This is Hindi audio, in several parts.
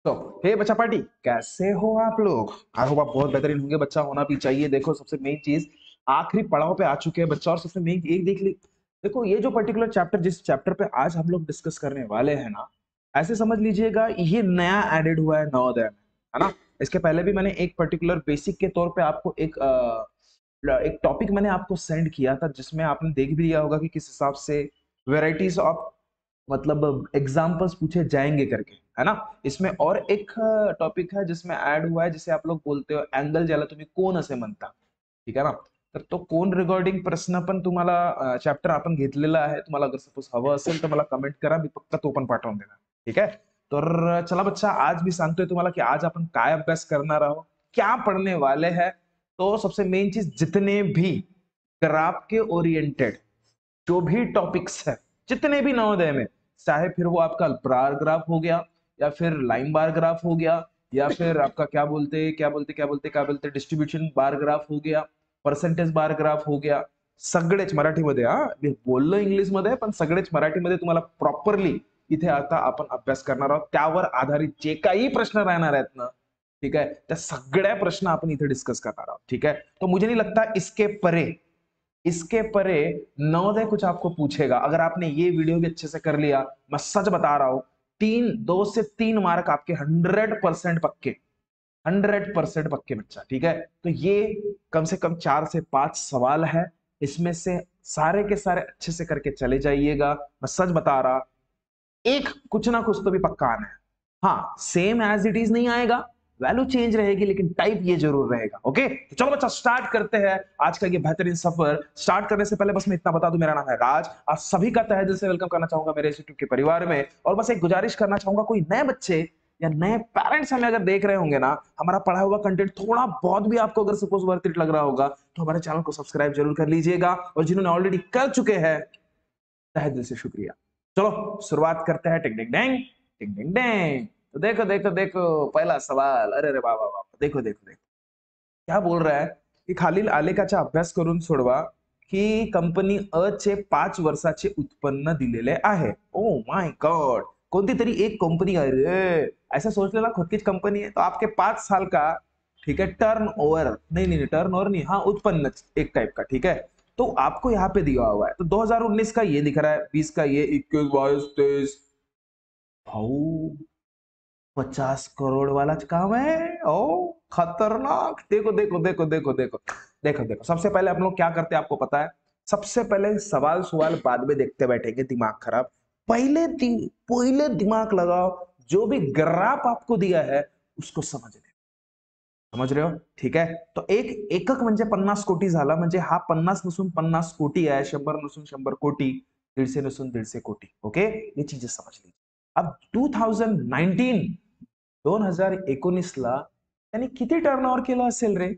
तो हे बच्चा पार्टी, कैसे हो आप लोग? आई होप आप बहुत बेहतरीन होंगे। बच्चा होना भी चाहिए। देखो सबसे मेन चीज, आखिरी पड़ाव पे आ चुके हैं बच्चा। और सबसे मेन एक देख ली, देखो ये जो पर्टिकुलर चैप्टर, जिस चैप्टर पे आज हम लोग डिस्कस करने वाले हैं ना, ऐसे समझ लीजिएगा ये नया एडेड हुआ है नवोदय में, है ना। इसके पहले भी मैंने एक पर्टिकुलर बेसिक के तौर पे आपको एक टॉपिक मैंने आपको सेंड किया था, जिसमें आपने देख भी लिया होगा कि किस हिसाब से वेराइटीज ऑफ मतलब एग्जाम्पल्स पूछे जाएंगे करके, है ना। इसमें और एक टॉपिक है जिसमें ऐड हुआ है, जिसे आप लोग बोलते हो अँगल ज्याला तुम्ही कोण असे म्हणता, ठीक आहे ना। तर तो कोण रिगार्डिंग प्रश्न पण तुम्हाला चॅप्टर आपण घेतलेला आहे। तुम्हाला अगर सपोज हवं असेल तर मला कमेंट करा, मी पक्का तो पण पाठवून देणार, ठीक आहे। तर चला बच्चा, आज मी सांगतोय तुम्हाला की आज आपण काय अभ्यास करणार आहोत, क्या पढ़ने वाले हैं। तो सबसे मेन चीज, जितने भी ग्राफ के ओरिएंटेड जो भी टॉपिक्स है, जितने भी नवोदय में, चाहे फिर वो आपका बार ग्राफ हो गया, या फिर लाइन बार ग्राफ हो गया, या फिर आपका क्या बोलते डिस्ट्रीब्यूशन बार ग्राफ हो गया, पर्सेंटेज बार ग्राफ हो गया, सगळेच मराठीमध्ये, हा मी बोललो इंग्लिश मध्ये, पण सगळेच मराठीमध्ये तुम्हाला प्रॉपरली इथे आता आपण अभ्यास करणार आहोत। त्यावर आधारित जे काही प्रश्न राहणार आहेत ना, ठीक है, त्या सगळ्या प्रश्न आपण इथे डिस्कस करणार आहोत, ठीक है। तो मुझे नहीं लगता इसके परे नवोदय कुछ आपको पूछेगा। अगर आपने ये वीडियो भी अच्छे से कर लिया, मैं सच बता रहा हूं, 2 से 3 मार्क आपके 100% पक्के, 100% पक्के बच्चा, ठीक है। तो ये कम से कम 4 से 5 सवाल है, इसमें से सारे के सारे अच्छे से करके चले जाइएगा। मैं सच बता रहा, एक कुछ ना कुछ तो भी पक्का आना है। हाँ, सेम एज इट इज नहीं आएगा, वैल्यू चेंज रहेगी, लेकिन टाइप ये जरूर रहेगा। ओके, तो चलो बच्चा स्टार्ट करते हैं आज का ये बेहतरीन सफर। स्टार्ट करने से पहले बस मैं इतना बता दूं, मेरा नाम है राज। आप सभी का तहे दिल से वेलकम करना चाहूंगा मेरे इंस्टीट्यूट के परिवार में। और बस एक गुजारिश करना चाहूंगा, कोई नए बच्चे या नए पेरेंट्स हमें अगर देख रहे होंगे ना, हमारा पढ़ा हुआ कंटेंट थोड़ा बहुत भी आपको अगर सपोज वर्थ इट लग रहा होगा, तो हमारे चैनल को सब्सक्राइब जरूर कर लीजिएगा। और जिन्होंने ऑलरेडी कर चुके हैं, तहे दिल से शुक्रिया। चलो शुरुआत करते हैं। टिंग टिंग डेंग, टिंग टिंग डेंग। तो देखो देखो देखो, पहला सवाल। अरे अरे बाबा बाबा, देखो देखो देखो क्या बोल रहा है की खालील आलेखाचा अभ्यास करून सोडवा की कंपनी अ चे 5 वर्षाचे उत्पन्न दिलेले आहे। ओ माय गॉड, कोणती तरी एक कंपनी है रे, ऐसा सोच लेना खुद की कंपनी है, तो आपके 5 साल का, ठीक है, टर्न ओवर, नहीं टर्न ओवर नहीं, हाँ उत्पन्न एक टाइप का, ठीक है। तो आपको यहाँ पे दिया हुआ है, तो 2019 का ये दिख रहा है, 20 का ये, 21, 22, 23, भाऊ 50 करोड़ वाला काम है। ओ खतरनाक। देखो देखो देखो देखो देखो देखो देखो, सबसे पहले हम लोग क्या करते हैं आपको पता है? सबसे पहले सवाल सवाल बाद में देखते बैठेंगे, दिमाग खराब। पहले दिमाग लगाओ, जो भी ग्राफ आपको दिया है उसको समझ रहे हो, ठीक है। तो एक एकक म्हणजे 50 कोटी झाला, म्हणजे हा 50 नसून 50 कोटी आहे, 100 नसून 100 कोटी, 150 नसून 150 कोटी। ओके, ये चीजें समझ लीजिए। अब 2019 ला त्यांनी किती टर्नओव्हर केलं असेल रे?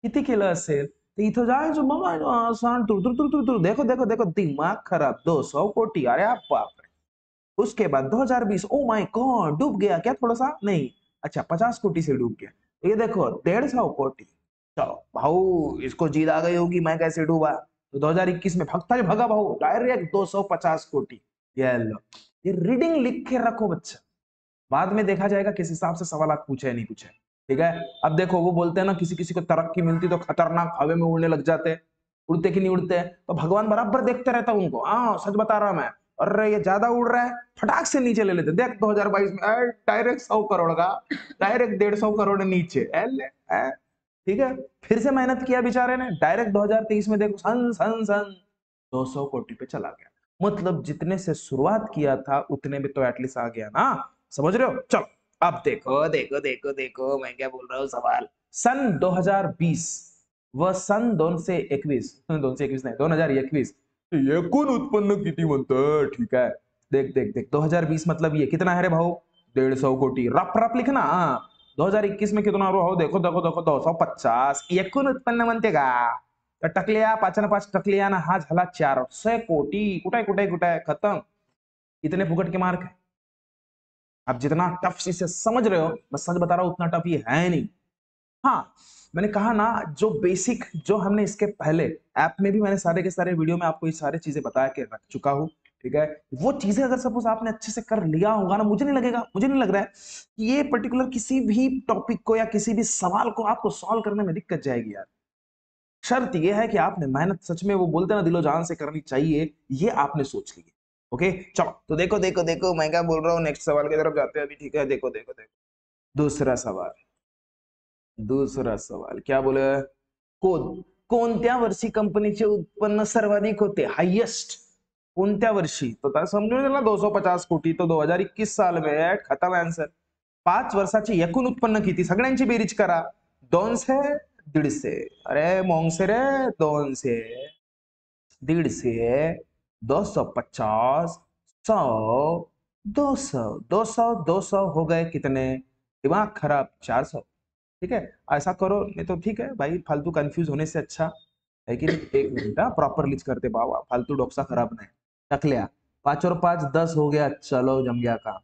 किती केलं असेल? तर इथं जायचं मग सांग, तुर देखो देखो देखो, दिमाग खराब, 200 कोटी, अरे बाप रे। उसके बाद 2020, ओ माय गॉड, डूब गया क्या थोड़ा सा? नहीं, अच्छा 50 कोटी से डूब गया। ये देखो 150 कोटी। चलो भाऊ, इसको जीत आ गई होगी, मैं कैसे डूबा। तो 2021 में भगता ही भगा भाऊ, डायरेक्ट 250 कोटी। ये लो, ये रीडिंग लिख के रखो बच्चा, बाद में देखा जाएगा किस हिसाब से सवाल आप पूछे नहीं पूछे, ठीक है। अब देखो वो बोलते हैं ना, किसी किसी को तरक्की मिलती तो खतरनाक हवे में उड़ने लग जाते, उड़ते कि नहीं उड़ते, तो भगवान बराबर देखते रहता उनको। हाँ सच बता रहा मैं, अरे ये ज्यादा उड़ रहा है, फटाक से नीचे ले लेते। देख 2022 में डायरेक्ट 100 करोड़ का, डायरेक्ट 150 करोड़ नीचे, ठीक है। फिर से मेहनत किया बेचारे ने, डायरेक्ट 2023 में देखो सन सन सन 200 कोटी पे चला गया। मतलब जितने से शुरुआत किया था उतने में तो एटलीस्ट आ गया ना, समझ रहे हो। चलो अब देखो देखो देखो देखो, मैं क्या बोल रहा हूँ। सवाल सन 2020 व सन 221, 221 नाही 2021 एकूण उत्पन्न किती म्हणतं, ठीक है। देख देख देख, 2020 मतलब ये कितना है रे भाऊ? 150 कोटी। रफ रफ लिखना। 2021 में कितना भाऊ? देखो देखो देखो, 250 एकूण उत्पन्न म्हणते का? तर टकलिया 5 टकलिया ना, हा झाला 400 कोटी। कुठे खत्म। इतने फुकट के मार्क है। अब जितना टफ इसे समझ रहे हो, मैं सच बता रहा हूं, उतना टफ ये है नहीं। हाँ, मैंने कहा ना, जो बेसिक जो हमने इसके पहले ऐप में भी मैंने सारे के सारे वीडियो में आपको ये सारी चीजें बता के रख चुका हूं, ठीक है, वो चीजें अगर सपोज आपने अच्छे से कर लिया होगा ना, मुझे नहीं लगेगा, मुझे नहीं लग रहा है कि ये पर्टिकुलर किसी भी टॉपिक को या किसी भी सवाल को आपको सॉल्व करने में दिक्कत जाएगी यार। शर्त ये है कि आपने मेहनत सच में, वो बोलते ना दिलो जान से करनी चाहिए, ये आपने सोच ली। ओके चलो, तो देखो देखो देखो मैं क्या बोल रहा हूँ, नेक्स्ट सवाल की तरफ जाते हैं अभी, ठीक है। देखो देखो देखो, दूसरा सवाल, दूसरा सवाल क्या बोले, कोणत्या वर्षी कंपनीचे उत्पन्न सर्वाधिक होते, हाईएस्ट कोणत्या वर्षी, तो समजून गेला 250 कोटी, तो 2021 साल में है, खत्म आंसर। 5 वर्षाचे एकूण उत्पन्न किती, सगळ्यांची बेरीज करा, 200 150, अरे मोंगसे रे, 200 150 250 100 200 200 200 हो गए कितने, दिमाग खराब 400। ठीक है, ऐसा करो, नहीं तो ठीक है भाई, फालतू कंफ्यूज होने से अच्छा है कि नहीं। एक मिनट प्रॉपरलीच करते बाबा, फालतू डोक्सा खराब नहीं। रख लिया, 5 और 5 10 हो गया, चलो जम गया काम।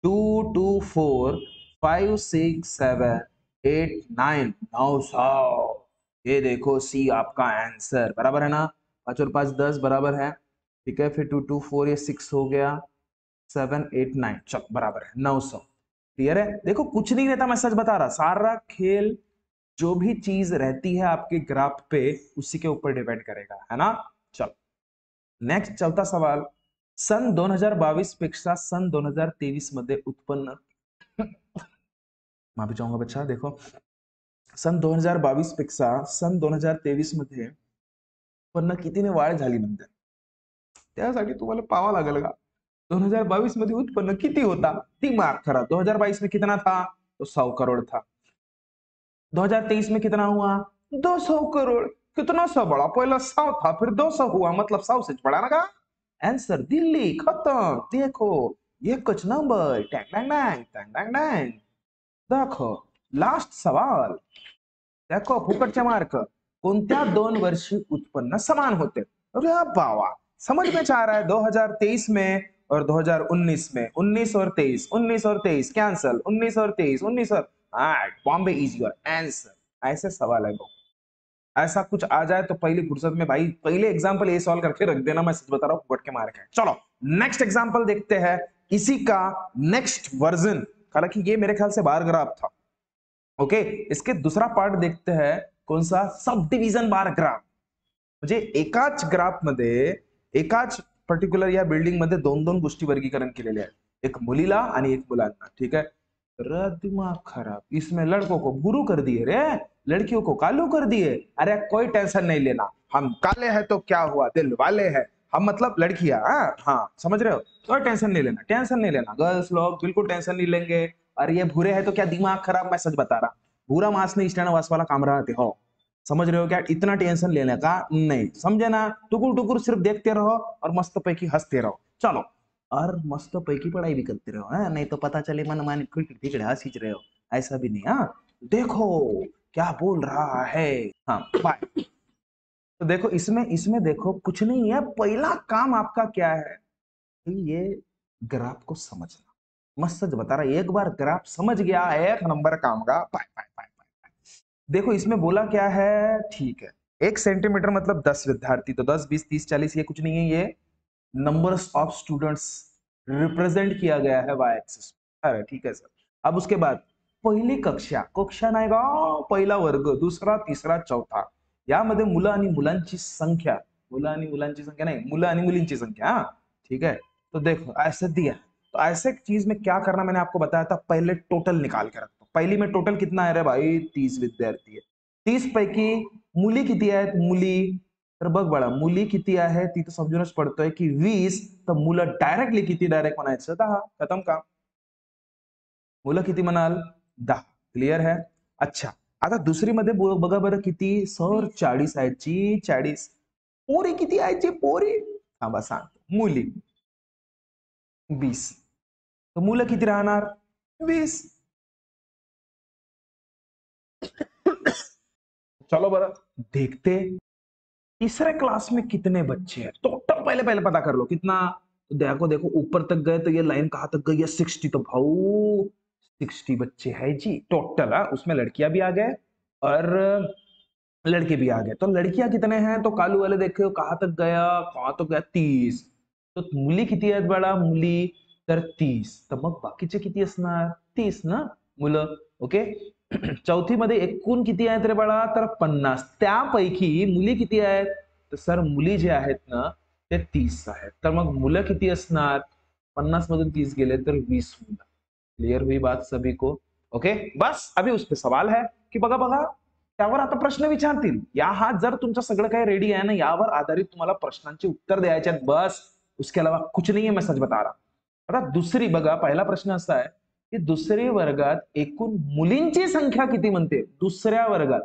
2 2 4 5 6 7 8 9 900, ये देखो सी आपका आंसर, बराबर है ना। 5 और 5 10 बराबर है, ठीक है। फिर 2 2 4 ये 6 हो गया, 7 8 9, चल बराबर है 900। क्लियर है, देखो कुछ नहीं रहता, मैं सच बता रहा, सारा खेल जो भी चीज रहती है आपके ग्राफ पे उसी के ऊपर डिपेंड करेगा, है ना। चल नेक्स्ट चौथा सवाल, सन 2022 पेक्षा सन 2023 मध्ये उत्पन्न, माफी चाहूंगा बच्चा, देखो सन 2022 पेक्षा सन 2023 मध्ये उत्पन्न कितीने वाढ झाली म्हणते, त्यासाठी तुम्हाला पाहावं लागेल का 2022 मध्ये उत्पन्न किती होता, दिमाग खराब। 2022 में कितना था, तो 100 करोड़ था। 2023 में कितना हुआ, 200 करोड़। कितना सा बड़ा, पहला 100 था फिर 200 हुआ, मतलब 100 से बड़ा ना का आंसर, दिल्ली खत्म। देखो ये कुछ number, Tang Tang Tang Tang Tang Tang. देखो लास्ट सवाल, देखो फुकटचे मार्क, कोणत्या 2 वर्षी उत्पन्न समान होते, अरे बाबा समझ में आ रहा है। 2023 में और 2019 में, 19 और 23, 19 और 23 कैंसल, 19 और 23, 19 और, बॉम्बे इज योर आंसर। ऐसे सवाल है वो, ऐसा कुछ आ जाए तो पहली फुर्सत में भाई पहले एग्जांपल ये सॉल्व करके रख देना, मैं सच बता रहा हूँ फुकट के मार्क है। चलो नेक्स्ट एग्जांपल देखते हैं, इसी का नेक्स्ट वर्जन, हालांकि ये मेरे ख्याल से बार ग्राफ था। ओके, इसके दूसरा पार्ट देखते हैं, कौन सा, सब डिव्हिजन बार ग्राफ, म्हणजे एकाच ग्राफ मध्ये, एकाच पर्टिक्युलर या बिल्डिंग मध्ये दोन दोन गोष्टी वर्गीकरण केलेले आहेत, एक मुलीला आणि एक मुलांना, ठीक है। दिमाग खराब, इसमें लड़कों को भूरू कर दिए रे, लड़कियों को कालू कर दिए। अरे कोई टेंशन नहीं लेना, हम काले हैं तो क्या हुआ, दिल वाले हैं हम, मतलब लड़कियां, हाँ समझ रहे हो, कोई टेंशन नहीं लेना, टेंशन नहीं लेना, गर्ल्स लोग बिल्कुल टेंशन नहीं लेंगे। और ये भूरे है तो क्या दिमाग खराब, मैं सच बता रहा, भूरा मांस नहीं स्टैंड वास वाला काम रहा थे हो, समझ रहे हो क्या, इतना टेंशन लेने का नहीं, समझे ना। टुकुर टुकुर सिर्फ देखते रहो और मस्त पैकी हंसते रहो, चलो, और मस्त पैकी पढ़ाई भी करते रहो, हाँ नहीं तो पता चले मन मान टिकड़े हंसी रहे हो, ऐसा भी नहीं। हाँ देखो क्या बोल रहा है, हाँ बाय। तो देखो इसमें इसमें देखो कुछ नहीं है, पहला काम आपका क्या है, ये ग्राफ को समझना, मस्त सच बता रहा, एक बार ग्राफ समझ गया, एक नंबर काम का, पाय पाय पाय पाय। देखो इसमें बोला क्या है, ठीक है, 1 सेंटीमीटर मतलब 10 विद्यार्थी, तो 10 20 30 40 ये कुछ नहीं है, ये नंबर्स ऑफ स्टूडेंट्स रिप्रेजेंट किया गया है वाई एक्सिस। अरे ठीक है सर, अब उसके बाद पहिली कक्षा, कक्षा नाही का, पहिला वर्ग, दूसरा तिसरा चौथा, यामध्ये मुलं आणि मुलांची संख्या, मुलं आणि मुलांची संख्या नाही, मुलं आणि मुलींची संख्या, हाँ ठीक है। तो देखो ऐसे दिया, तो ऐसे चीज में क्या करना, मैंने आपको बताया था, पहले टोटल निकाल के रखो। पहली में टोटल कितना है रे भाई, 30 विद्यार्थी है, 30 पैकी मुली किती आहेत, मुली, तर बघ बाळा मुली किती आहे, तिथं समजूनच पडतोय की 20, तर मुलं डायरेक्टली किती, डायरेक्ट म्हणायचं 10, खतम का। मुलं किती म्हणाल, 10, क्लियर है। अच्छा आता दुसरी मध्ये बघा बरं किती, सर 40 आहेत जी, 40, पोरी किती आहेत जी, पोरी, थांबा सांग, मुली 20, तर मुलं किती राहणार, 20। चलो बरं देखते, तीसरे क्लास में कितने बच्चे हैं, टोटल पहले पहले पता कर लो कितना। तो देखो देखो ऊपर तक गए तो ये लाइन कहां तक गई है, 60, तो भाऊ 60 बच्चे है जी टोटल, है उसमें लड़कियां भी आ गए और लड़के भी आ गए। तो लड़कियां कितने हैं, तो कालू वाले देखे कहां तक गया, कहां तक गया, 30, तर मुली किती आहेत बाळा? मुली तर 30. तर मग बाकीचे किती असणार? 30 ना मुलं. ओके. चौथीमध्ये एकूण किती आहेत रे बाळा? तर 50. त्यापैकी मुली किती आहेत? तर सर मुली जे आहेत ना ते 30 आहेत. तर मग मुलं किती असणार? 50 मधून 30 गेले तर 20 मुलं. क्लियर हुई बात सभी को? ओके. बस अभी उस पे सवाल है की बघा बघा त्यावर आता प्रश्न विचारतील. या हा जर तुमचं सगळं काही रेडी आहे ना, यावर आधारित तुम्हाला प्रश्नांची उत्तर द्यायचे आहेत बस. उसके अलावा कुछ नहीं है, मैं सच बता रहा. आता दुसरी बघा, पहिला प्रश्न असा आहे की दुसरी वर्गात एकूण मुलींची संख्या किती म्हणते? दुसऱ्या वर्गात.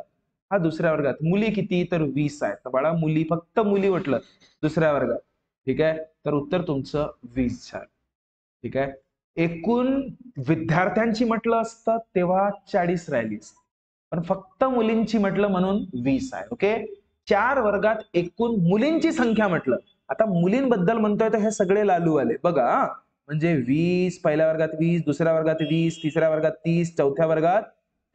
हा दुसऱ्या वर्गात मुली किती? तर 20 आहेत. तर बाळा मुली, फक्त मुली म्हटलं दुसऱ्या वर्गात. ठीक आहे. तर उत्तर तुमचं 20 झालं. ठीक आहे. एकूण विद्यार्थ्यांची म्हटलं असतं तेव्हा 40 राहिली असती. पण फक्त मुलींची म्हटलं म्हणून 20 आहे. ओके. 4 वर्गात एकूण मुलींची संख्या म्हटलं. आता मुलींबद्दल म्हणतोय तर हे सगळे लालूवाले बघा हा. म्हणजे 20, पहिल्या वर्गात 20, दुसऱ्या वर्गात 20, तिसऱ्या वर्गात 30, चौथ्या वर्गात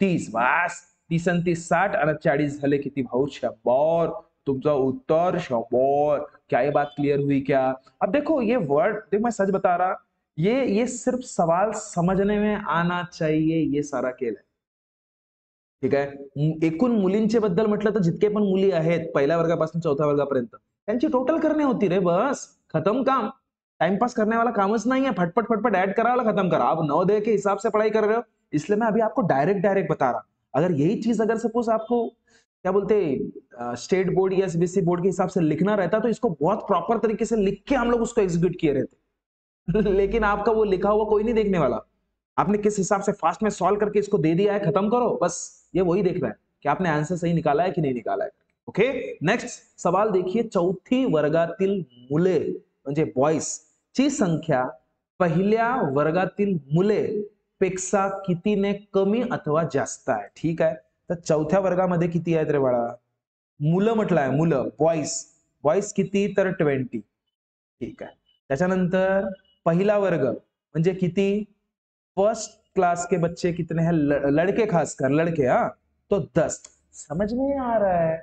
30. बस 30 आणि 30 60 आणि 40 झाले किती भाऊ? 100. तुमचा उत्तर 100. क्या ये बात क्लियर हुई क्या? अब देखो ये वर्ड, देखो मैं सच बता रहा, ये सिर्फ सवाल समझने में आना चाहिए, ये सारा खेल है. ठीक आहे. एकूण मुलींचे बद्दल म्हटलं तर जितके पण मुली आहेत पहिल्या वर्गापासून चौथ्या वर्गापर्यंत त्यांची टोटल करणे होती रे. बस खत्म काम. टाइम पास करने वाला कामच नहीं है. फटफट फटफट ऐड करा वाला खत्म करा. आप नवोदय के हिसाब से पढ़ाई कर रहे हो, इसलिए मैं अभी आपको डायरेक्ट डायरेक्ट बता रहा. अगर यही चीज अगर सपोज आपको क्या बोलते स्टेट बोर्ड या सीबीएसई बोर्ड के हिसाब से लिखना रहता तो इसको बहुत प्रॉपर तरीके से लिख के हम लोग उसको एग्जीक्यूट किए रहते. लेकिन आपका वो लिखा हुआ कोई नहीं देखने वाला. आपने किस हिसाब से फास्ट में सॉल्व करके इसको दे दिया है, खत्म करो बस. ये वही देख रहा है कि आपने आंसर सही निकाला है कि नहीं निकाला है. ओके. नेक्स्ट सवाल देखिए. चौथी वर्गातील मुले म्हणजे बॉयज ची संख्या पहिल्या वर्गातील मुले पेक्षा कितीने कमी अथवा जास्त आहे? ठीक आहे. तर चौथ्या वर्गामध्ये किती आहेत रे बाळा? मुलं म्हटलं आहे, मुलं, बॉयज. बॉयज किती? तर 20. ठीक आहे. त्याच्यानंतर पहिला वर्ग म्हणजे किती? फर्स्ट क्लास के बच्चे कितने हैं? लड़के, खासकर लड़के. हाँ तो 10. समझ में आ रहा है?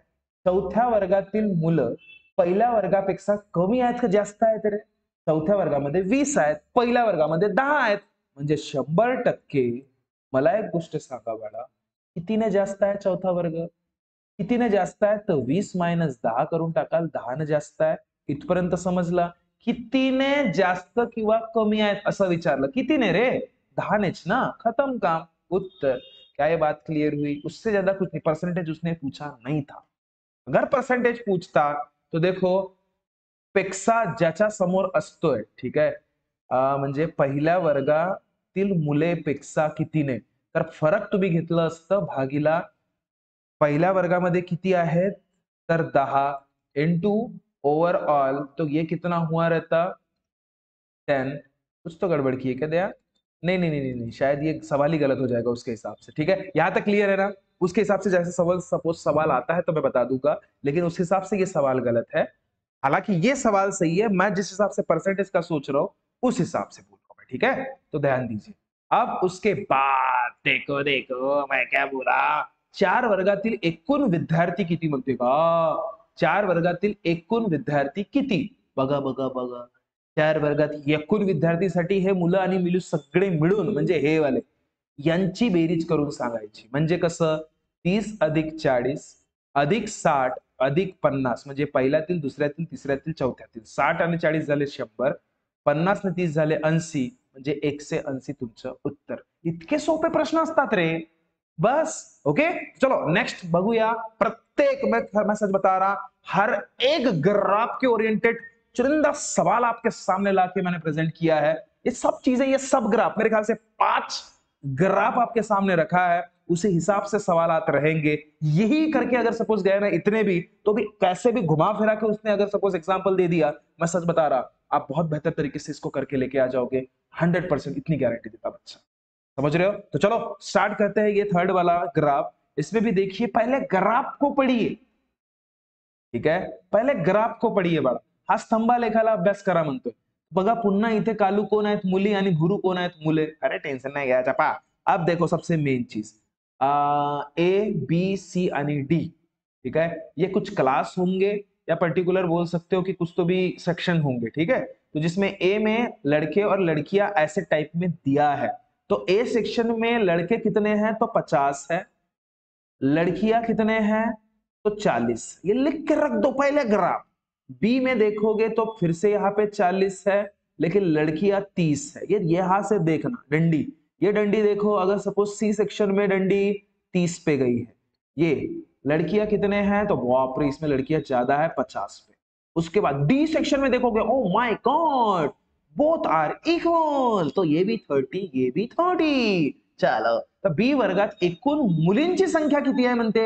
चौथ्या वर्गातील मुलं पहिल्या वर्गापेक्षा कमी आहेत का जास्त आहेत रे? चौथ्या वर्गामध्ये 20 आहेत, पहिल्या वर्गामध्ये 10 आहेत. म्हणजे 100%. मला एक गोष्ट सांगा बाळा, कितीने जास्त आहे चौथा वर्ग? कितीने जास्त आहे? तर 20 - 10 करून टाकाल. 10 ने जास्त आहे. इथपर्यंत समजला? कितीने जास्त किंवा कमी आहेत असं विचारलं. कितीने रे? 10 नेच ना. खत्म काम. उत्तर. क्या ये बात क्लियर हुई? उससे ज्यादा कुछ नहीं. परसेंटेज उसने पूछा नहीं था. अगर परसेंटेज पूछता तो देखो, पेक्षा ज्याच्या समोर असतोय, ठीक आहे, म्हणजे पहिल्या वर्गातील मुलेपेक्षा कितीने, तर फरक तुम्ही घेतलं असतं भागीला पहिल्या वर्गामध्ये किती आहेत? तर 10 इंटू ओवरऑल, तो ये कितना हुआ रहता? 10. कुछ तो गड़बड़ की है क्या दया? नहीं नहीं नहीं नहीं नहीं, शायद ये सवाल ही गलत हो जाएगा उसके हिसाब से. ठीक है, यहां तक क्लियर है ना? उसके हिसाब से जैसे सवाल, सपोज सवाल आता है तो मैं बता दूंगा, लेकिन उस हिसाब से ये सवाल गलत है. हालांकि ये सवाल सही है, मैं जिस हिसाब से परसेंटेज का सोच रहा हूं उस हिसाब से बोल रहा हूं. ठीक है, तो ध्यान दीजिए. अब उसके बाद देखो देखो मैं क्या बोला. 4 वर्गातील एकूण विद्यार्थी किती म्हणते का? 4 वर्गातील एकूण विद्यार्थी किती? बघा बघा बघा. 4 वर्गात एकूण विद्यार्थीसाठी हे मुलं आणि मुली सगळे मिळून म्हणजे हे वाले यांची बेरीज करून सांगायची. म्हणजे कसं? 30 अधिक 40 अधिक 60 अधिक 50 म्हणजे पहिल्यातील, दुसऱ्यातील, तिसऱ्यातील, चौथ्यातील. 60 आणि 40 झाले 100. 50 ने 30 झाले 80. म्हणजे 180 तुमचं उत्तर. इतके सोपे प्रश्न असतात रे. बस. ओके. चलो नेक्स्ट बघूया. प्रत्येक, मैं सच बता रहा, हर एक ग्राफ के ओरिएंटेड चुनिंदा सवाल आपके सामने लाके मैंने प्रेजेंट किया है. ये सब चीजें, ये सब ग्राफ, मेरे ख्याल से 5 ग्राफ आपके सामने रखा है. उसी हिसाब से सवाल आते रहेंगे. यही करके अगर सपोज गए ना इतने भी, तो भी कैसे भी घुमा फिरा के उसने अगर सपोज एग्जांपल दे दिया, मैं सच बता रहा, आप बहुत बेहतर तरीके से इसको करके लेके आ जाओगे. 100%, इतनी गारंटी देता बच्चा. समझ रहे हो? तो चलो स्टार्ट करते हैं. ये थर्ड वाला ग्राफ, इसमें भी देखिए, पहले ग्राफ को पढ़िए. ठीक आहे, पहिले ग्राफ को पढ़िए बाळा. हा स्तंभालेखाला अभ्यास करा म्हणतोय. बघा पुन्हा इथे कालू कोण आहेत? मुली, आणि भुरू कोण आहेत? मुले. अरे टेंशन नाही घ्यायचा पा. अब देखो सबसे मेन चीज, ए बी सी आणि डी. ठीक है, ये कुछ क्लास होंगे, या पर्टिकुलर बोल सकते हो कि कुछ तो भी सेक्शन होंगे, ठीक है। तो जिसमें ए में लड़के और लड़कियां ऐसे टाइप में दिया है, तो ए सेक्शन में लड़के कितने हैं तो 50 है, लड़कियां कितने हैं तो 40। ये लिख के रख दो पहले ग्राफ। बी में देखोगे तो फिर से यहाँ पे 40 है, लेकिन लड़कियां 30 है। ये यहां से देखना डंडी, ये डंडी देखो, अगर सपोज सी सेक्शन में डंडी 30 पे गई है, ये लड़कियां कितने हैं तो बाप रे इसमें लड़कियां ज्यादा है 50 पे। उसके बाद डी सेक्शन में देखोगे, oh my god both are equal, तो ये भी 30 ये भी 30। चलो तर बी वर्गात एकूण मुलींची संख्या किती आहे म्हणते,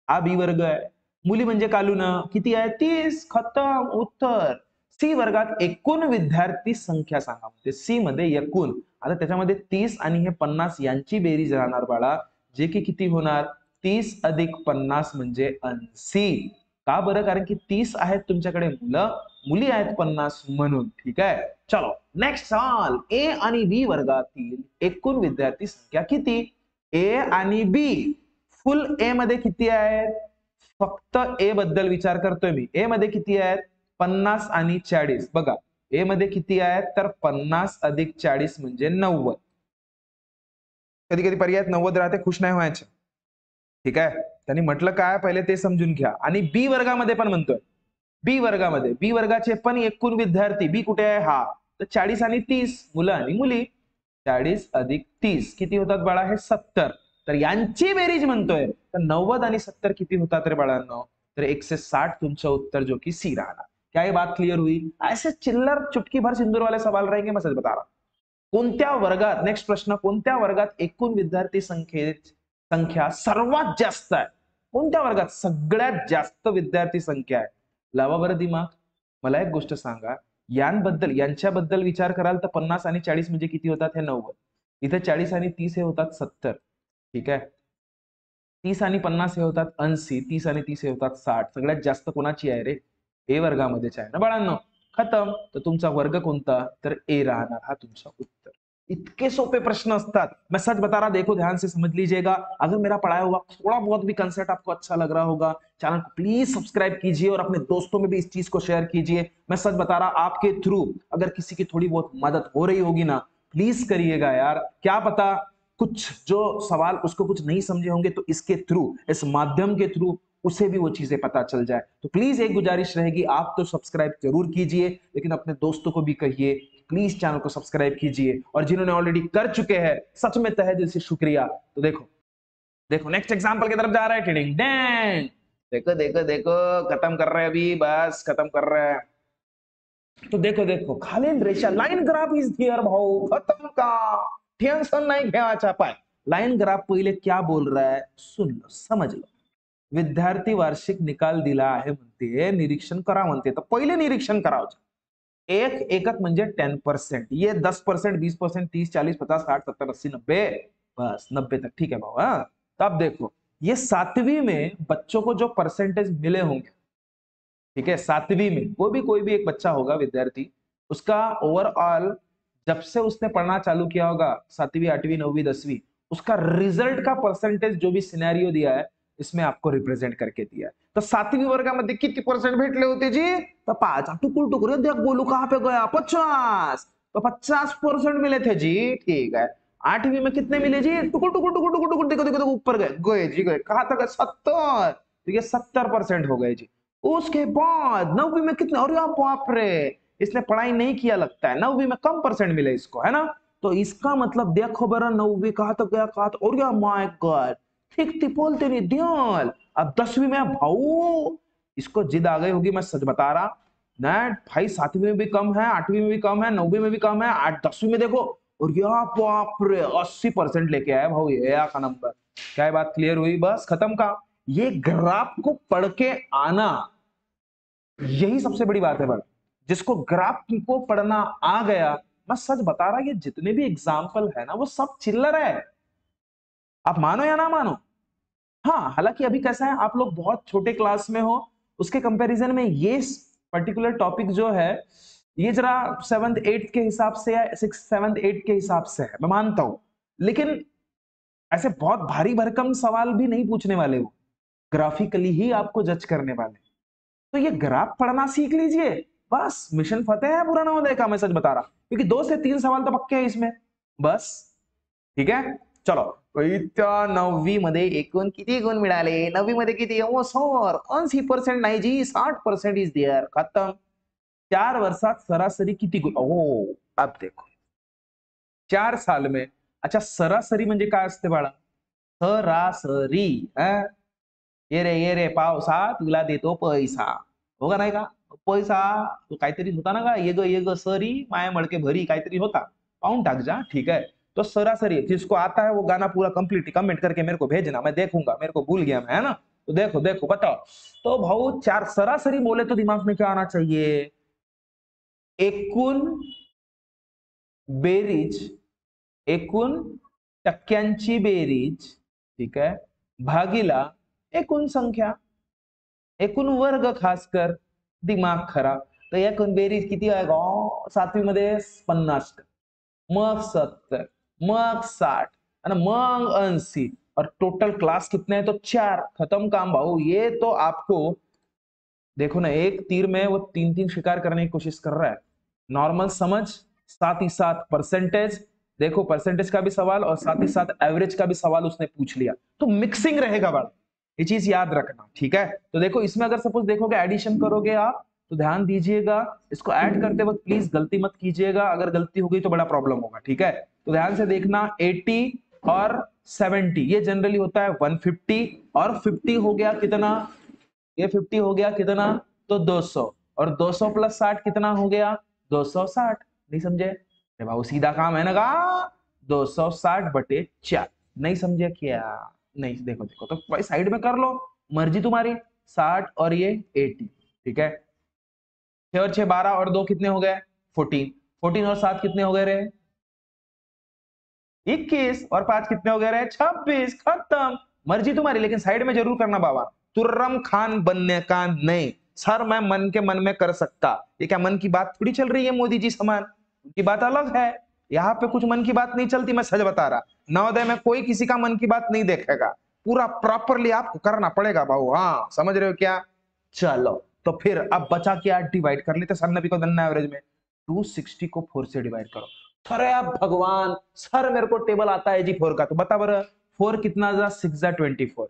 हा बी वर्ग आहे, मुली म्हणजे कालून किती आहे 30, खतम उत्तर। सी वर्गात एकूण विद्यार्थी संख्या सांगा म्हणते, सी मध्ये एकूण, आता त्याच्यामध्ये 30 आणि हे 50 यांची बेरीज राहणार बाळा, जे की किती होणार 30 अधिक 50 म्हणजे 80। का बरं, कारण की 30 आहेत तुमच्याकडे मुलं, मुली आहेत 50 म्हणून, ठीक आहे। चलो नेक्स्ट सवाल, ए आणि बी वर्गातील एकूण विद्यार्थी संख्या किती। ए आणि बी, फुल ए मध्ये किती आहेत, फक्त ए बद्दल विचार करतोय मी, ए मध्ये किती आहेत 50 आणि 40, बघा ए मध्ये किती आहेत तर 50 अधिक 40 म्हणजे 90। कधी कधी पर्यायात 90 राहते, खुश नाही व्हायचे, ठीक आहे। त्यांनी म्हटलं काय पहिले ते समजून घ्या। आणि बी वर्गामध्ये पण म्हणतोय, बी वर्गामध्ये, बी वर्गाचे पण एकूण विद्यार्थी, बी कुठे आहे हा, तर 40 आणि 30 मुलं आणि मुली, 40 अधिक 30 किती होतात बाळा हे 70। तर यांची बेरीज म्हणतोय, तर 90 आणि 70 किती होतात रे बाळांनो, तर 160 तुमचं उत्तर जो की सी राहणार। क्या ये बात क्लियर हुई। ऐसे चिल्लर चुटकी भर सिंदूर वाले सवाल रहेंगे, मैं सच बता रहा हूं। कोणत्या वर्गात, नेक्स्ट प्रश्न, कोणत्या वर्गात एकूण विद्यार्थी संख्या सर्वात जास्त आहे, कोणत्या वर्गात सगळ्यात जास्त विद्यार्थी संख्या आहे, लावा बरं दिमाग। मला एक गोष्ट सांगा, यांच्याबद्दल विचार कराल तर 50 आणि 40 म्हणजे किती होतात हे 90, इथे 40 आणि 30 हे होतात 70, ठीक आहे। 30 आणि 50 हे होतात 80, 30 आणि 30 हे होतात 60। सगळ्यात जास्त कोणाची आहे रे, ए वर्गामध्येच आहे ना बाळांनो, खतम। तर तुमचा वर्ग कोणता, तर ए राहणार हा तुमचा उत्तर। इतके सोपे प्रश्न असतात, मैं सच बता रहा, देखो ध्यान से समझ लीजिएगा। अगर मेरा पढ़ाया हुआ थोड़ा बहुत भी कंसेप्ट आपको अच्छा लग रहा होगा, चैनल को प्लीज सब्सक्राइब कीजिए और अपने दोस्तों में भी इस चीज को शेयर कीजिए। मैं सच बता रहा, आपके थ्रू अगर किसी की थोड़ी बहुत मदद हो रही होगी ना, प्लीज करिएगा यार। क्या पता कुछ जो सवाल उसको कुछ नहीं समझे होंगे, तो इसके थ्रू, इस माध्यम के थ्रू उसे भी वो चीजें पता चल जाए। तो प्लीज एक गुजारिश रहेगी, आप तो सब्सक्राइब जरूर कीजिए, लेकिन अपने दोस्तों को भी कहिए प्लीज चैनल को सब्सक्राइब कीजिए। और जिन्होंने ऑलरेडी कर चुके हैं, सच में तहे दिल से शुक्रिया। तो देखो देखो नेक्स्ट एग्जांपल की तरफ जा रहा है, टिडिंग डैंग, देखो देखो देखो, खत्म कर रहे हैं अभी, बस खत्म कर रहे हैं। तो देखो देखो, खालील रेषा, लाइन ग्राफ इज हियर भाऊ, खत्म का, टेंशन नहीं घ्यायचा पाय। लाइन ग्राफ पहिले क्या बोल रहा है, सुन लो समझ लो। विद्यार्थी वार्षिक निकाल दिला आहे म्हणते, निरीक्षण करा म्हणते, तर पहिले निरीक्षण करावं। एक एकक म्हणजे 10%, ये 10%, 20%, 30, 40, 50, 60, 70, 80, 90, बस 90 तक, ठीक है भाऊ। हाँ, तो अब देखो ये 7वीं में बच्चों को जो परसेंटेज मिले होंगे, ठीक है, 7वीं में कोई भी एक बच्चा होगा विद्यार्थी, उसका ओवरऑल जब से उसने पढ़ना चालू किया होगा 7वीं 8वीं 9वीं 10वीं, उसका रिजल्ट का परसेंटेज जो भी सिनेरियो दिया है इसमें आपको रिप्रेजेंट करके दिया है। तो 7वीं वर्गामध्ये किती परसेंट भेटले होते जी, तो 5, टुकुर टुकुर देख बोलू कहां पे गया, 50, तो 50% मिले थे जी, ठीक है। 8वीं में कितने मिले जी, टुकुर टुकुर टुकुर टुकुर टुकुर, देखो देखो देखो ऊपर गए गए जी गए, कहां तक 70, तो ये 70% हो गए जी। उसके बाद 9वीं में कितने, अरे बाप रे, इसने पढ़ाई नहीं किया लगता है, 9वीं में कम परसेंट मिले इसको, है ना। तो इसका मतलब देखो बरा 9वीं कहां तक गया, कहां तक, अरे माय गॉड, ठीक थी बोलते नहीं ध्यान। अब 10वीं में भाऊ इसको जिद आ गई होगी, मैं सच बता रहा ना भाई, 7वीं में भी कम है, 8वीं में भी कम है, 9वीं में भी कम है, 10वीं में देखो, और यहाँ बाप रे 80% लेके आया भाऊ, ये का नंबर। क्या बात क्लियर हुई, बस खत्म का। ये ग्राफ को पढ़ के आना, यही सबसे बड़ी बात है भाई। जिसको ग्राफ को पढ़ना आ गया, मैं सच बता रहा, ये जितने भी एग्जाम्पल है ना वो सब चिल्लर है, आप मानो या ना मानो। हाँ, हालांकि अभी कैसा है, आप लोग बहुत छोटे क्लास में हो, उसके कंपैरिजन में ये पर्टिकुलर टॉपिक जो है ये जरा 7th 8th के हिसाब से या 6th 7th 8th के हिसाब से है, मैं मानता हूं, लेकिन ऐसे बहुत भारी भरकम सवाल भी नहीं पूछने वाले, वो ग्राफिकली ही आपको जज करने वाले। तो ये ग्राफ पढ़ना सीख लीजिए, बस मिशन फतेह है पूरा नवोदय का, मैं सच बता रहा, क्योंकि 2 से 3 सवाल तो पक्के हैं इसमें बस। ठीक आहे, चलो इथं 9वी मध्ये एकूण किती गुण मिळाले? 9वी मध्ये किती? ओ सर 80% नाही जी, 60% इज देयर, खत्म। 4 वर्षात सरासरी किती गुण? ओ अब देखो 4 साल में, अच्छा सरासरी म्हणजे काय असते बाळा? सरासरी ये रे पावसा तुला देतो पैसा, हो का नाही का? पैसा तो काहीतरी होता ना का, ये ग सरी माया मडके भरी, काहीतरी होता, पाऊन टाक जा, ठीक है। तो सरासरी जिसको आता है वो गाना पूरा कंप्लीट कमेंट करके मेरे को भेजना, मैं देखूंगा, मेरे को भूल गया मैं, है ना? तो देखो देखो बताओ। तो भाऊ 4 सरासरी बोले तो दिमाग में क्या आना चाहिए? एकूण बेरीज, एकूण टक्क्यांची बेरीज, ठीक आहे, भागीला एकूण संख्या, एकूण वर्ग खासकर, दिमाग खराब। तर एकूण बेरीज किती आहे गो? 7वी मध्ये 50, मग 70, मग 60 आणि मग 80, और टोटल क्लास कितने हैं? तो 4, खत्म काम भाऊ। ये तो आपको देखो ना, एक तीर में वो 3-3 शिकार करने की कोशिश कर रहा है। नॉर्मल समझ, साथ ही साथ परसेंटेज, देखो परसेंटेज का भी सवाल और साथ ही साथ एवरेज का भी सवाल उसने पूछ लिया, तो मिक्सिंग रहेगा बड़ा, ये चीज याद रखना, ठीक है। तो देखो इसमें अगर सपोज देखोगे एडिशन करोगे आप, तो ध्यान दीजिएगा, इसको ऐड करते वक्त प्लीज गलती मत कीजिएगा, अगर गलती हो गई तो बड़ा प्रॉब्लम होगा, ठीक है। तो ध्यान से देखना, 80 और 70 ये जनरली होता है 150, और 50 हो गया कितना? ये 50 हो गया कितना? तो 200, और 200 प्लस 60 कितना हो गया? 260। नहीं समझे? अरे भाऊ सीधा काम है ना का, 260/4। नहीं समझे क्या? नहीं, देखो देखो तो भाई साइड में कर लो, मर्जी तुम्हारी। 60 और ये 80, ठीक है। 6 और 6 12, और 2 कितने हो गए? 14। 14 और 7 कितने हो गए रे? 21, और 5 कितने हो गए रे? 26, खत्म। मर्जी तुम्हारी, लेकिन साइड में जरूर करना बाबा। तुर्रम खान बनने का नहीं सर, मैं मन के मन में कर सकता। ये क्या मन की बात थोड़ी चल रही है मोदी जी समान, उनकी बात अलग है, यहाँ पे कुछ मन की बात नहीं चलती, मैं सच बता रहा। नवोदय में कोई किसी का मन की बात नहीं देखेगा, पूरा प्रॉपरली आपको करना पड़ेगा भाऊ, हाँ समझ रहे हो क्या? चलो तो फिर अब बचा क्या? डिवाइड कर लेते सर, नबी को दन्ना एवरेज में 260 को 4 से डिवाइड करो। अरे अब भगवान सर मेरे को टेबल आता है जी 4 का, तो बता बर 4 कितना जा? 6 जा 24,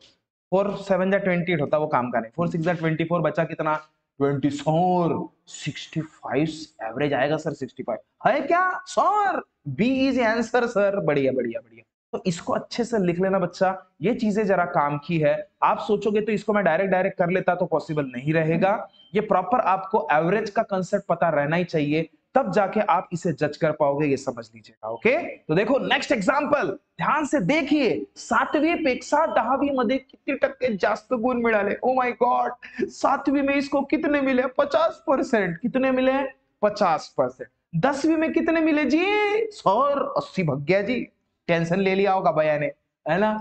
4 7 जा 28 होता, वो काम का नहीं। 4 6 जा 24, बचा कितना? 24, 65 एवरेज आएगा सर, 65 है क्या sir? B is answer sir, बढ़िया बढ़िया बढ़िया। तो इसको अच्छे से लिख लेना बच्चा, ये चीजें जरा काम की है। आप सोचोगे तो इसको मैं डायरेक्ट डायरेक्ट कर लेता तो पॉसिबल नहीं रहेगा, ये प्रॉपर आपको एवरेज का कंसेप्ट पता रहना ही चाहिए, तब जाके आप इसे जज कर पाओगे, ये समझ लीजिएगा। ओके, तो देखो नेक्स्ट एग्जांपल, ध्यान से देखिए। 7वी पेक्षा 10वी मध्ये किती टक्के जास्त गुण मिळाले? ओ माय गॉड, 7वी में इसको कितने मिले? 50%। कितने मिले? 50%। 10वीं में कितने मिले जी? सर 80 भग गया जी, टेंशन ले लिया होगा भैया ने, है ना?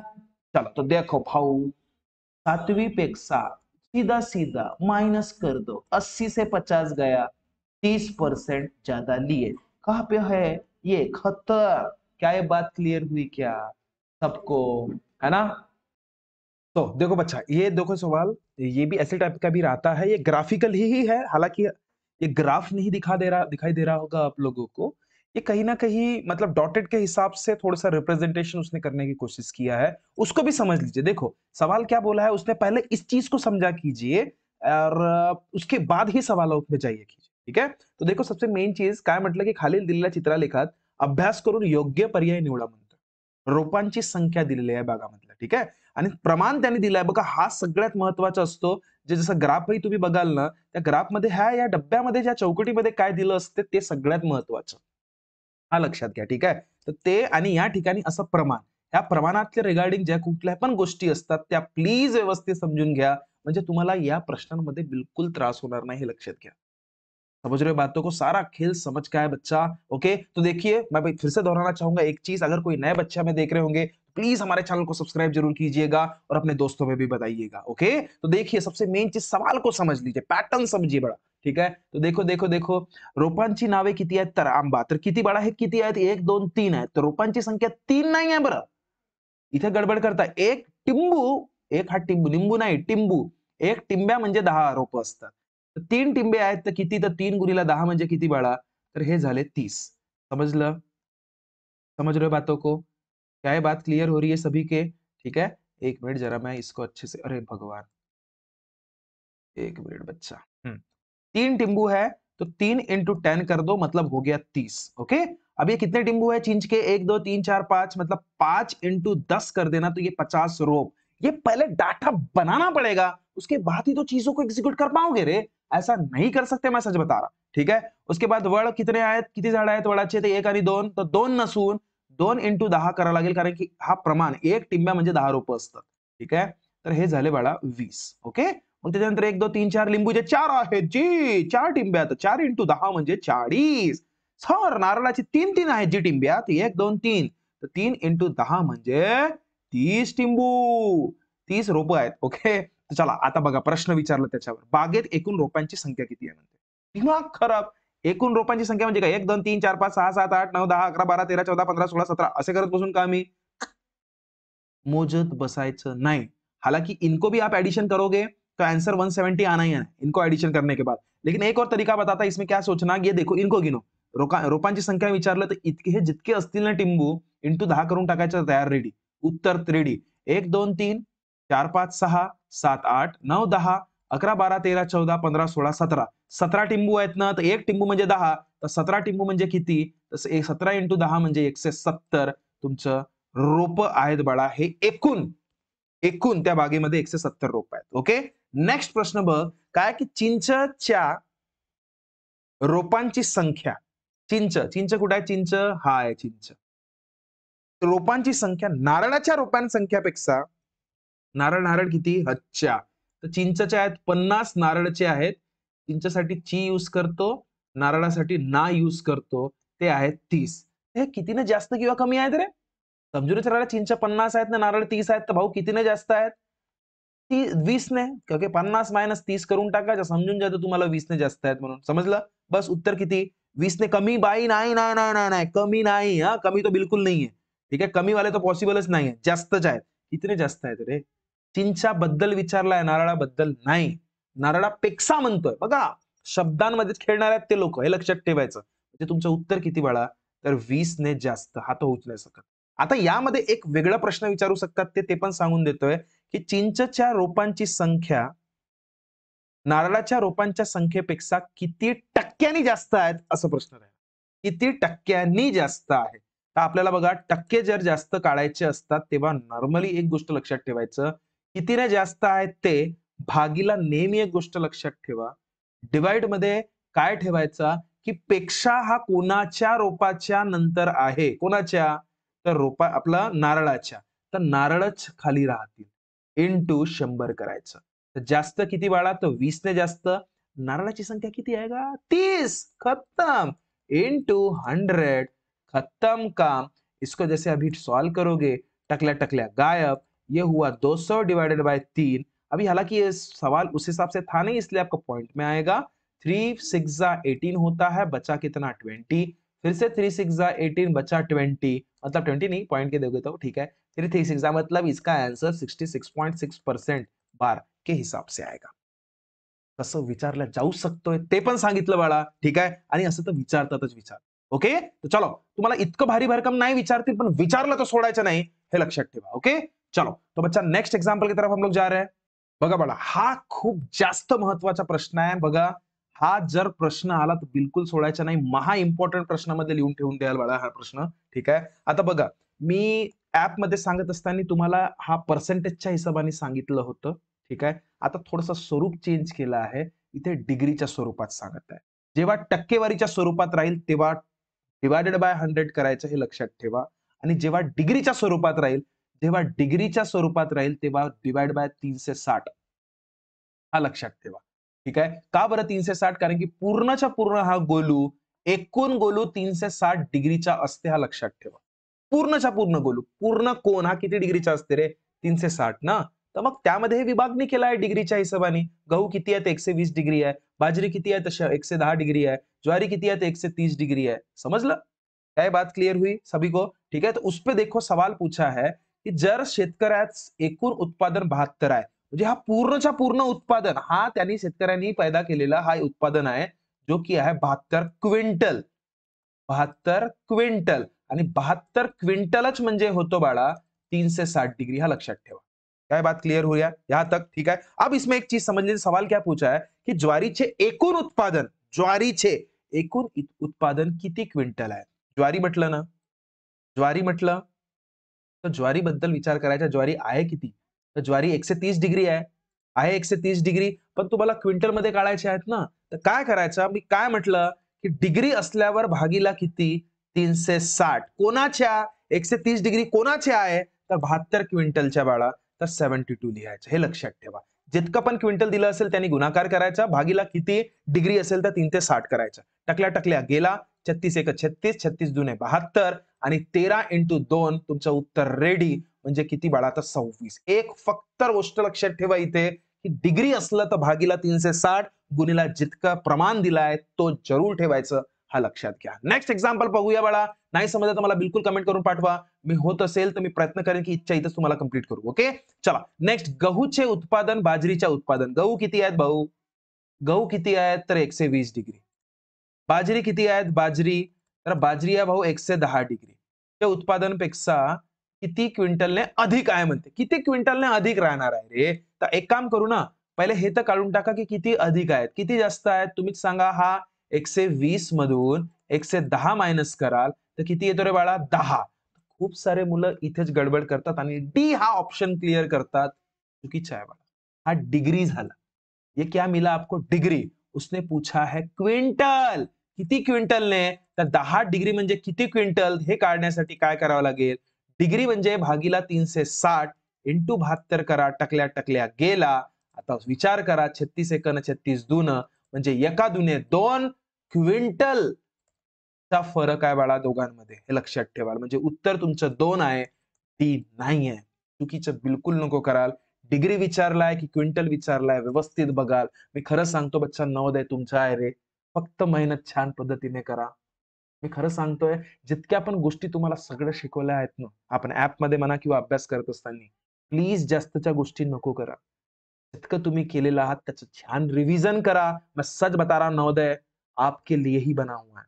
चलो तो देखो भाऊ, 7वीं पेक्षा सीधा सीधा माइनस कर दो, 80 से 50 गया, 30% ज्यादा लिए, कहां पे है ये? खत्म। क्या ये बात क्लियर हुई क्या सबको? है ना? तो देखो बच्चा, ये देखो सवाल, ये भी ऐसे टाइप का भी रहता है, ये ग्राफिकल ही है, हालांकि ये ग्राफ नहीं दिखाई दे रहा होगा आप लोगों को। ये कहीं ना कहीं मतलब डॉटेड के हिसाब से थोड़ा सा रिप्रेजेंटेशन उसने करने की कोशिश किया है, उसको भी समझ लीजिए। देखो सवाल क्या बोला है उसने, पहले इस चीज को समझा कीजिए, और उसके बाद ही सवालों में जाइए कीजिए, ठीक है। तो देखो सबसे मेन चीज काय म्हटलं की खालील दिलेल्या चित्रलेखात अभ्यास करून योग्य पर्याय निवडा म्हणतो, रोपांची संख्या दिलेली आहे भागामधल्या, ठीक आहे, आणि प्रमाण त्यांनी दिलंय बघा, हा सगळ्यात महत्वाचा असतो। जे जसं ग्राफही तुम्ही बघाल ना, त्या ग्राफमध्ये ह्या या डब्यामध्ये ज्या चौकटीमध्ये काय दिलं असते ते सगळ्यात महत्वाचं, हा लक्षात घ्या, ठीक आहे। तर ते आणि या ठिकाणी असं प्रमाण, या प्रमाणातल्या रिगार्डिंग ज्या कुठल्या पण गोष्टी असतात त्या प्लीज व्यवस्थित समजून घ्या, म्हणजे तुम्हाला या प्रश्नांमध्ये बिलकुल त्रास होणार नाही, हे लक्षात घ्या। समझ रहे हो बातों को? सारा खेल समझ का है बच्चा। ओके, तो देखिए मैं भाई फिर से दोहराना चाहूंगा एक चीज, अगर कोई नए बच्चे हमें देख रहे होंगे प्लीज हमारे चैनल को सब्सक्राइब जरूर कीजिएगा और अपने दोस्तों में भी बताइएगा। ओके, तो देखिए सबसे मेन चीज, सवाल को समझ लीजिए, पैटर्न समझिए बड़ा, ठीक है। तो देखो देखो देखो, रोपांची नावे किती आहेत? तर आंबा, तर किती बाळा हे किती आहेत? 1 2 3 आहेत, तर रोपांची संख्या 3 नाही आहे बरं, इथे गडबड करता। एक टिंबू, एक हा टिंबू, लिंबू नाही टिंबू, एक टिंब्या म्हणजे 10 रोप असतात, तर 3 टिंबे आहेत तर किती, तर 3 गुणिले 10 म्हणजे किती बाळा, तर हे झाले 30. समझलं? समझ रहे हो बातों को? क्या ये बात क्लियर हो रही है सभी के? ठीक है, एक मिनट जरा मैं इसको अच्छे से, अरे भगवान, एक मिनट बच्चा। 3 टिम्बू है तो 3 इंटू 10 कर दो, मतलब हो गया 30। ओके, अब ये कितने टिम्बू है चिंच के, 1 2 3 4 5, मतलब 5 इंटू 10 कर देना तो ये 50 रोप। ये पहले डाटा बनाना पड़ेगा, उसके बाद ही तो चीजों को एग्जीक्यूट कर पाओगे रे, ऐसा नहीं कर सकते, मैं सच बता रहा। ठीक है, उसके बाद वड कितने आहेत, किती झाड आहेत वडाचे, ते 1 आणि 2, तर 2 नसून 2 इंटू 10 करावं लागेल, कारण की हा प्रमाण, एक टिंब्या म्हणजे 10 रोप असतात। ठीक आहे, तर हे झाले बाळा 20। ओके, मग त्याच्यानंतर 1 2 3 4 लिंबूचे 4 आहेत जी, 4 टिंब्या, तर 4 इंटू 10 म्हणजे 40। सर नारळाची 3 3 आहेत जी टिंब्या, ती 1 2 3, तर 3 इंटू 10 म्हणजे 30 टिंबू, 30 रोप आहेत। ओके, तर चला आता बघा प्रश्न विचारला त्याच्यावर, बागेत एकूण रोपांची संख्या किती आहे म्हणते। दिमाग खराब, एकूण रोपांची संख्या म्हणजे काय, 1 2 3 4 5 6 7 8 9 10 11 12 13 14 15 16 17 असे करत बसून का मी मोजत बसायचं नहीं। हालांकि इनको भी आप एडिशन करोगे तो आंसर 170 आना ही है इनको एडिशन करने के बाद। लेकिन एक और तरीका बताता, इसमें क्या सोचना, ये देखो इनको गिनो, रोपांची संख्या विचारलं तर इतके हे जितके असतील ना टिंबू इंटू 10 करून टाकायचं, तयार रेडी, उत्तर रेडी। 1 2 3 4 5 6 7 8 9 10 11 12 13 14 15 16 17, 17 टिंबू आहेत ना, तर एक टिंबू म्हणजे 10, तर 17 टिंबू म्हणजे किती, तर 17 इंटू 10 म्हणजे 170 तुमचं रोप आहेत बाळा, हे एकूण एकूण त्या बागेमध्ये 170 रोप आहेत। ओके, नेक्स्ट प्रश्न बघ, काय की चिंचच्या रोपांची संख्या, चिंच चिंच कुठे आहे, चिंच हा आहे चिंच, रोपांची संख्या नारळाच्या रोपांसंख्यापेक्षा, नारळ नारळ किती, अच्छा, तर चिंचच्या आहेत 50, नारळचे आहेत, चिंचसाठी ची यूज करतो, नारळासाठी ना यूज करतो, ते आहेत 30। हे कितीने जास्त किंवा कमी आहेत रे, समजून राहिला, चिंच 50 आहेत ना नारळ 30 आहेत, तर भाऊ कितीने जास्त आहेत, 20 ने, क्योंकि 50 मायनस 30 करून टाकायचं, समजून जातं तुम्हाला 20 ने जास्त आहेत म्हणून, समजलं, बस उत्तर किती, 20 ने कमी, बाई नाही नाही नाही नाही नाही, कमी नाही, हा कमी तो बिलकुल नाहीये। ठीक आहे, कमी वाले तो पॉसिबलच नाहीये, जास्तच आहेत। कितीने जास्त आहेत रे, चिंचाबद्दल विचारलाय, नारळाबद्दल नाही, नारळापेक्षा म्हणतोय बघा, शब्दांमध्येच खेळणार आहेत ते लोक, हे लक्षात ठेवायचं। म्हणजे तुमचं उत्तर किती बाळा, तर 20 ने जास्त, हा तो होऊच नाही शकत। आता यामध्ये एक वेगळा प्रश्न विचारू शकतात ते पण सांगून देतोय, की चिंचच्या रोपांची संख्या नारळाच्या रोपांच्या संख्येपेक्षा किती टक्क्यांनी जास्त आहेत, असा प्रश्न आहे, किती टक्क्यांनी जास्त आहे। तर आपल्याला बघा, टक्के जर जास्त काढायचे असतात तेव्हा नॉर्मली एक गोष्ट लक्षात ठेवायचं, कितीने जास्त आहेत ते भागीला नेहमी एक गोष्ट लक्षात ठेवा, डिवाइड मध्ये काय ठेवायचा, की पेक्षा हा कोणाच्या रोपाच्या नंतर आहे, कोणाच्या, तर रोपा आपला नारळाच्या, तर नारळच खाली राहतील, इंटू 100 करायचं, तर जास्त किती बाळा, तर 20 ने जास्त, नारळाची संख्या किती आहे का, 30, खत्म, इंटू 100, खत्म काम। इसको जैसे अभी सॉल्व करोगे, टकल्या टकल्या गायब, ये हुआ 200 डिवाइडेड बाय 3। अभी हालांकि ये सवाल उस हिसाब से था नहीं, इसलिए आपका पॉइंट में आएगा, 3 6 18 होता है, बचा कितना 20, फिर से 3 6 18 बचा 20, मतलब 20 नहीं, पॉइंट के दोगे तो ठीक है, 3 3 6 मतलब इसका आंसर 66.6% बार के हिसाब से आएगा। कसं विचारलं जाऊ शकतोय ते पण सांगितलं बाळा, ठीक आहे, आणि असं तर विचारतातच विचार। ओके, तो चलो, तुम्हाला इतकं भारी भरकम नाही विचारतील, पण विचारलं तर सोडायचं नाही, हे लक्षात ठेवा। ओके, चलो तो बच्चा नेक्स्ट एग्जाम्पल की तरफ हम लोग जा रहे हैं। बघा बाळा, हा खूप जास्त महत्वाचा प्रश्न आहे बघा, हा जर प्रश्न आला तर बिलकुल सोडायचा नाही, महा इम्पॉर्टंट प्रश्नामध्ये लिहून ठेवून द्याल बाळा हा प्रश्न। ठीक आहे, आता बघा, मी ऍप मध्ये सांगत असताना तुम्हाला हा पर्सेंटेजच्या हिशोबाने सांगितलं होतं, ठीक आहे, आता थोडंसं स्वरूप चेंज केलं आहे, इथे डिग्रीच्या स्वरूपात सांगत आहे। जेव्हा टक्केवारीच्या स्वरूपात राहील तेव्हा डिवायडेड बाय 100 करायचं, हे लक्षात ठेवा, आणि जेव्हा डिग्रीच्या स्वरूपात राहील, जेव्हा डिग्रीच्या स्वरूपात राहील तेव्हा डिवाइड बाय 360, हा लक्षात ठेवा। ठीक आहे, का बरं 360, कारण की पूर्णच्या पूर्ण हा गोलू, एकूण गोलू 360 डिग्रीचा असते, हा लक्षात ठेवा। पूर्णच्या पूर्ण गोलू, पूर्ण कोण हा किती डिग्रीचा असते रे, 360 ना, तर मग त्यामध्ये हे विभागणी केला आहे डिग्रीच्या हिशोबाने। गहू किती आहे, 120 डिग्री आहे, बाजरी किती आहे, तर 110 डिग्री आहे, ज्वारी किती है, तो 130 डिग्री है। समझ लो, क्या बात क्लियर हुई सभी को, ठीक है। तो उस पे देखो सवाल पूछा है कि जर शेतकऱ्याच एकूण उत्पादन 72 आहे, म्हणजे हा पूर्णच्या पूर्ण उत्पादन हा त्यांनी शेतकऱ्यांनी पैदा केलेला हा उत्पादन आहे जो की आहे 72 क्विंटल. 72 क्विंटल आणि 72 क्विंटलच म्हणजे होतो बाळा 360 डिग्री, हा लक्षात ठेवा. क्या बात क्लियर हो गया यहां तक? ठीक है. अब इसमें एक चीज समझ लीजिए, सवाल क्या पूछा है कि ज्वारीचे एकूण उत्पादन, ज्वारीचे एकूण उत्पादन किती क्विंटल आहे? ज्वारी म्हटलं ना, ज्वारी म्हटलं तर ज्वारी बद्दल विचार करायचा. ज्वारी आहे किती? तर ज्वारी 130 डिग्री आहे 130 डिग्री, पण तुम्हाला क्विंटल मध्ये काढायचे आहेत ना, तर काय करायचं? मी काय म्हटलं की डिग्री असल्यावर भागीला किती? 360. कोणाच्या? 130 डिग्री कोणाच्या आहे? तर 72 क्विंटलच्या बाळा, तर 72 लिहायचं. हे लक्षात ठेवा. जितकं पण क्विंटल दिलं असेल त्यांनी गुणाकार करायचा, भागीला किती डिग्री असेल तर 3 ते 60 करायचं. टकल्या टकल्या गेला. 36 एक 36, 36 दुने 72 आणि 13 इंटू 2 तुमचं उत्तर रेडी. म्हणजे किती बाळा? तर 26. एक फक्त गोष्ट लक्षात ठेवा इथे की डिग्री असलं तर भागीला 360 गुणीला जितकं प्रमाण दिलाय तो जरूर ठेवायचं, हा लक्षात घ्या. नेक्स्ट एक्झाम्पल बघूया बाळा. नाही समजलं तर मला बिलकुल कमेंट करून पाठवा. मी होत असेल तर मी प्रयत्न करेन की इच्छा इथंच तुम्हाला कंप्लीट करू. ओके चला. नेक्स्ट गहूचे उत्पादन, बाजरीच्या उत्पादन. गहू किती आहेत भाऊ? गहू किती आहेत? तर 120 डिग्री. बाजरी किती आहेत? बाजरी, तर बाजरी आहे भाऊ 110 डिग्री. त्या उत्पादनपेक्षा किती क्विंटलने अधिक आहे म्हणते. किती क्विंटलने अधिक राहणार आहे रे? तर एक काम करू ना, पहिले हे तर काढून टाका की किती अधिक आहेत, किती जास्त आहेत. तुम्हीच सांगा. हा 120 मधून 110 मायनस कराल तर किती येतो रे बाळा? 10. खूप सारे मुलं इथेच गडबड करतात आणि डी हा ऑप्शन क्लिअर करतात. चुकीचा आहे बाळा. हा डिग्री झाला. ये क्या मिला आपको? डिग्री. उसने पूछा है क्विंटल. किती क्विंटलने? तर 10 डिग्री म्हणजे किती क्विंटल हे काढण्यासाठी काय करावं लागेल? डिग्री म्हणजे भागीला 360 इंटू 72 करा. टकल्या टकल्या गेला. आता विचार करा. 36 एकन 36 दून म्हणजे एका दुने 2 क्विंटल चा फरक आहे बाळा दोघांमध्ये. हे लक्षात ठेवा. म्हणजे उत्तर तुमचं 2 आहे, डी नाही आहे. चुकीचं बिलकुल नको कराल. डिग्री विचारलाय की क्विंटल विचारलाय व्यवस्थित बघाल. मी खरं सांगतो बच्चा, नवोदय तुमचा आहे रे. फक्त मेहनत छान पद्धतीने करा. मी खरं सांगतोय, जितक्या पण गोष्टी तुम्हाला सगळं शिकवल्या आहेत ना, आपण ऍपमध्ये म्हणा किंवा अभ्यास करत असताना, प्लीज जास्तच्या गोष्टी नको करा. जितकं तुम्ही केलेलं आहात त्याचं छान रिव्हिजन करा. मैं सच बता रहा हूं नवोदय, आपके लिए ही बना हुआ है.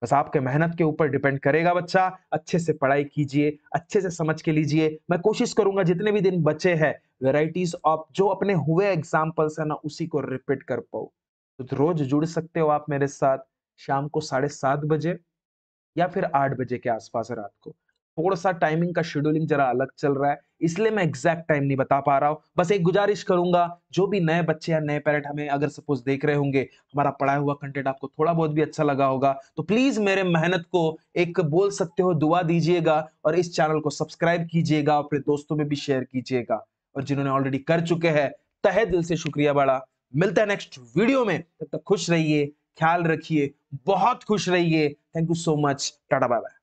बस आपके मेहनत के ऊपर डिपेंड करेगा बच्चा. अच्छे से पढ़ाई कीजिए, अच्छे से समझ के लीजिए. मैं कोशिश करूंगा जितने भी दिन बचे हैं वेराइटीज ऑफ जो अपने हुए एग्जाम्पल्स है ना उसी को रिपीट कर पाऊं. तो रोज जुड़ सकते हो आप मेरे साथ शाम को 7:30 बजे या फिर 8 बजे के आसपास रात को. थोड़ा सा टाइमिंग का शेड्यूलिंग जरा अलग चल रहा है, इसलिए मैं एग्जैक्ट टाइम नहीं बता पा रहा हूं. बस एक गुजारिश करूंगा, जो भी नए बच्चे या नए पेरेंट हमें अगर सपोज देख रहे होंगे, हमारा पढ़ाया हुआ कंटेंट आपको थोड़ा बहुत भी अच्छा लगा होगा, तो प्लीज मेरे मेहनत को एक बोल सकते हो दुआ दीजिएगा और इस चैनल को सब्सक्राइब कीजिएगा, अपने दोस्तों में भी शेयर कीजिएगा. और जिन्होंने ऑलरेडी कर चुके हैं तहे दिल से शुक्रिया बड़ा. मिलता है नेक्स्ट वीडियो में. तब तक खुश रहिए, ख्याल रखिए, बहुत खुश रहिए. Thank you so much. Tata bye bye.